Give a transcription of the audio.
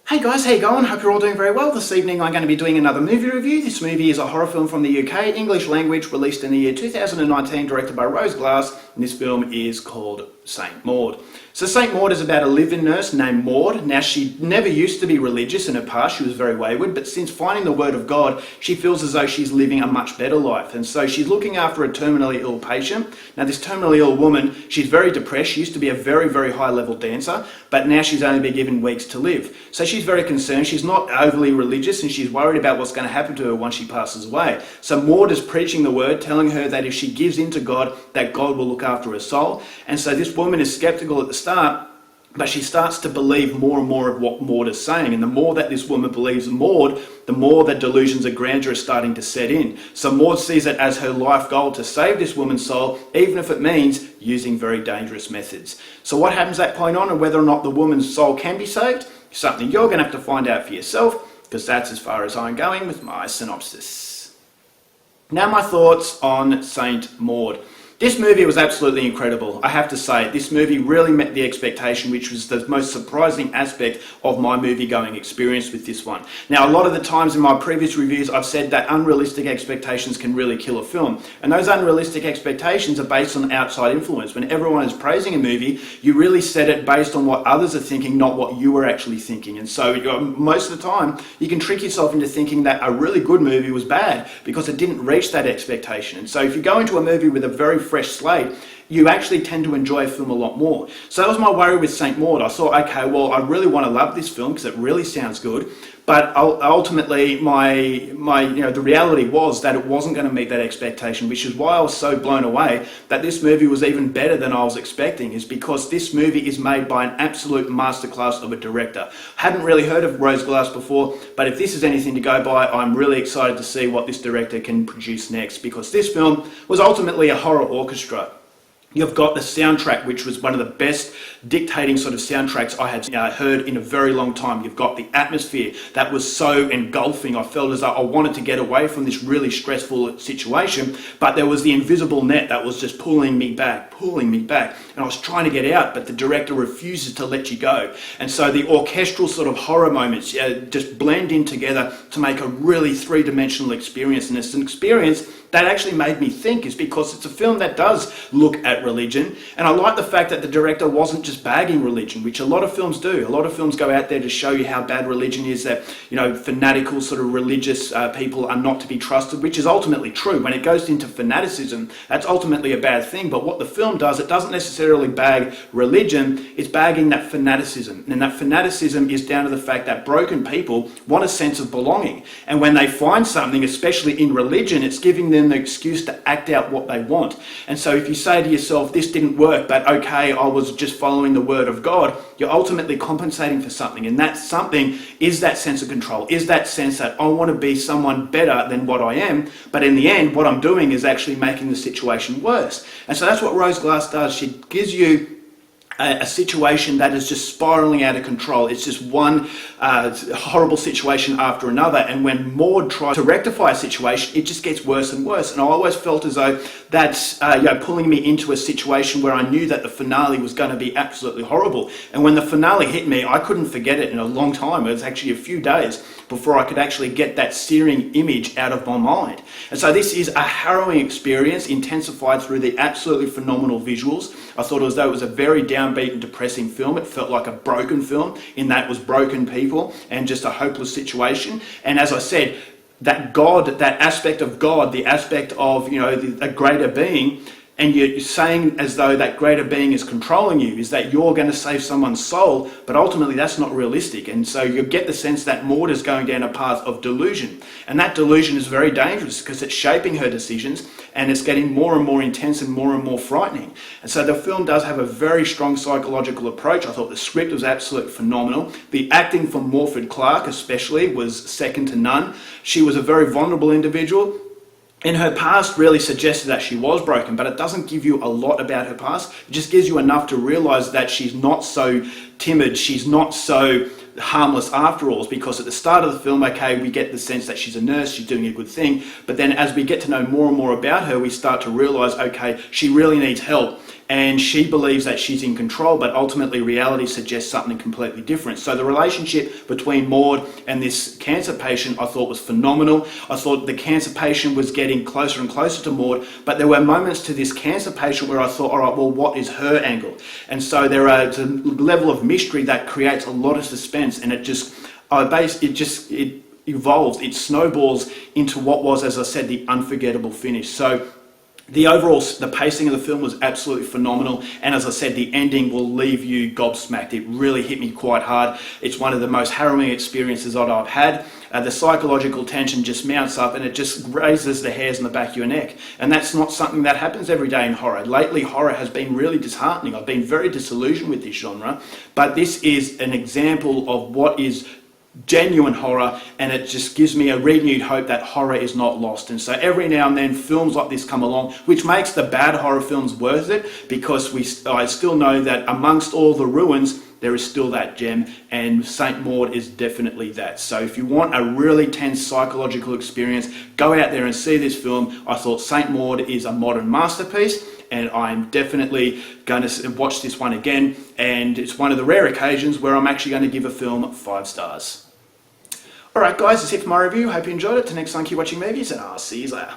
Hey guys, how you going? Hope you're all doing very well. This evening I'm going to be doing another movie review. This movie is a horror film from the UK, English language, released in the year 2019, directed by Rose Glass, and this film is called Saint Maud. So Saint Maud is about a live-in nurse named Maud. Now, she never used to be religious in her past, she was very wayward, but since finding the Word of God, she feels as though she's living a much better life. And so she's looking after a terminally ill patient. Now, this terminally ill woman, she's very depressed. She used to be a very, very high-level dancer, but now she's only been given weeks to live. So she's very concerned. She's not overly religious, and she's worried about what's going to happen to her once she passes away. So Maud is preaching the Word, telling her that if she gives in to God, that God will look after her soul. And so this woman is skeptical at the start, but she starts to believe more and more of what Maud is saying. And the more that this woman believes Maud, the more that delusions of grandeur are starting to set in. So Maud sees it as her life goal to save this woman's soul, even if it means using very dangerous methods. So what happens at that point on, and whether or not the woman's soul can be saved, is something you're going to have to find out for yourself, because that's as far as I'm going with my synopsis. Now my thoughts on Saint Maud. This movie was absolutely incredible. I have to say, this movie really met the expectation, which was the most surprising aspect of my movie-going experience with this one. Now, a lot of the times in my previous reviews, I've said that unrealistic expectations can really kill a film. And those unrealistic expectations are based on outside influence. When everyone is praising a movie, you really set it based on what others are thinking, not what you were actually thinking. And so most of the time, you can trick yourself into thinking that a really good movie was bad because it didn't reach that expectation. And so if you go into a movie with a very fresh slate, you actually tend to enjoy a film a lot more. So that was my worry with Saint Maud. I thought, okay, well, I really want to love this film because it really sounds good, but ultimately the reality was that it wasn't going to meet that expectation, which is why I was so blown away that this movie was even better than I was expecting, is because this movie is made by an absolute masterclass of a director. Hadn't really heard of Rose Glass before, but if this is anything to go by, I'm really excited to see what this director can produce next, because this film was ultimately a horror orchestra. You've got the soundtrack, which was one of the best dictating sort of soundtracks I had heard in a very long time. You've got the atmosphere that was so engulfing. I felt as though I wanted to get away from this really stressful situation, but there was the invisible net that was just pulling me back. And I was trying to get out, but the director refuses to let you go. And so the orchestral sort of horror moments just blend in together to make a really three-dimensional experience. And it's an experience that actually made me think, is because it's a film that does look at religion. And I like the fact that the director wasn't just bagging religion, which a lot of films do. A lot of films go out there to show you how bad religion is, that, fanatical sort of religious people are not to be trusted, which is ultimately true. When it goes into fanaticism, that's ultimately a bad thing. But what the film does, it doesn't necessarily bag religion, it's bagging that fanaticism. And that fanaticism is down to the fact that broken people want a sense of belonging. And when they find something, especially in religion, it's giving them the excuse to act out what they want. And so if you say to yourself, this didn't work, but okay, I was just following the Word of God, you're ultimately compensating for something. And that something is that sense of control, is that sense that I want to be someone better than what I am, but in the end, what I'm doing is actually making the situation worse. And so that's what Rose Glass does. She gives you a situation that is just spiraling out of control. It's just one horrible situation after another, and when Maud tries to rectify a situation, it just gets worse and worse. And I always felt as though that's pulling me into a situation where I knew that the finale was going to be absolutely horrible. And when the finale hit me, I couldn't forget it in a long time. It was actually a few days before I could actually get that searing image out of my mind. And so this is a harrowing experience, intensified through the absolutely phenomenal visuals. I thought as though it was a very downbeat and depressing film. It felt like a broken film, in that it was broken people and just a hopeless situation. And as I said, that God, that aspect of God, the aspect of, a greater being, and you're saying as though that greater being is controlling you, is that you're going to save someone's soul, but ultimately that's not realistic. And so you get the sense that Maud is going down a path of delusion. And that delusion is very dangerous because it's shaping her decisions, and it's getting more and more intense and more frightening. And so the film does have a very strong psychological approach. I thought the script was absolutely phenomenal. The acting from Morford Clark especially was second to none. She was a very vulnerable individual. And her past really suggested that she was broken, but it doesn't give you a lot about her past. It just gives you enough to realise that she's not so timid, she's not so harmless after all, because at the start of the film, okay, we get the sense that she's a nurse, she's doing a good thing, but then as we get to know more and more about her, we start to realise, okay, she really needs help. and she believes that she's in control, but ultimately reality suggests something completely different. So the relationship between Maud and this cancer patient I thought was phenomenal. I thought the cancer patient was getting closer and closer to Maud, but there were moments to this cancer patient where I thought, all right, well, what is her angle? And so it's a level of mystery that creates a lot of suspense, and it evolves, it snowballs into what was, as I said, the unforgettable finish. So the pacing of the film was absolutely phenomenal, and as I said, the ending will leave you gobsmacked. It really hit me quite hard. It's one of the most harrowing experiences that I've had. The psychological tension just mounts up, and it just raises the hairs on the back of your neck, and that's not something that happens every day in horror. Lately, horror has been really disheartening. I've been very disillusioned with this genre, but this is an example of what is genuine horror, and it just gives me a renewed hope that horror is not lost. And so every now and then films like this come along, which makes the bad horror films worth it, because I still know that amongst all the ruins there is still that gem, and St. Maud is definitely that. So if you want a really tense psychological experience, go out there and see this film. I thought St. Maud is a modern masterpiece, and I'm definitely going to watch this one again, and it's one of the rare occasions where I'm actually going to give a film 5 stars. Alright guys, that's it for my review. Hope you enjoyed it. Till next time, keep watching movies, and I'll see you later.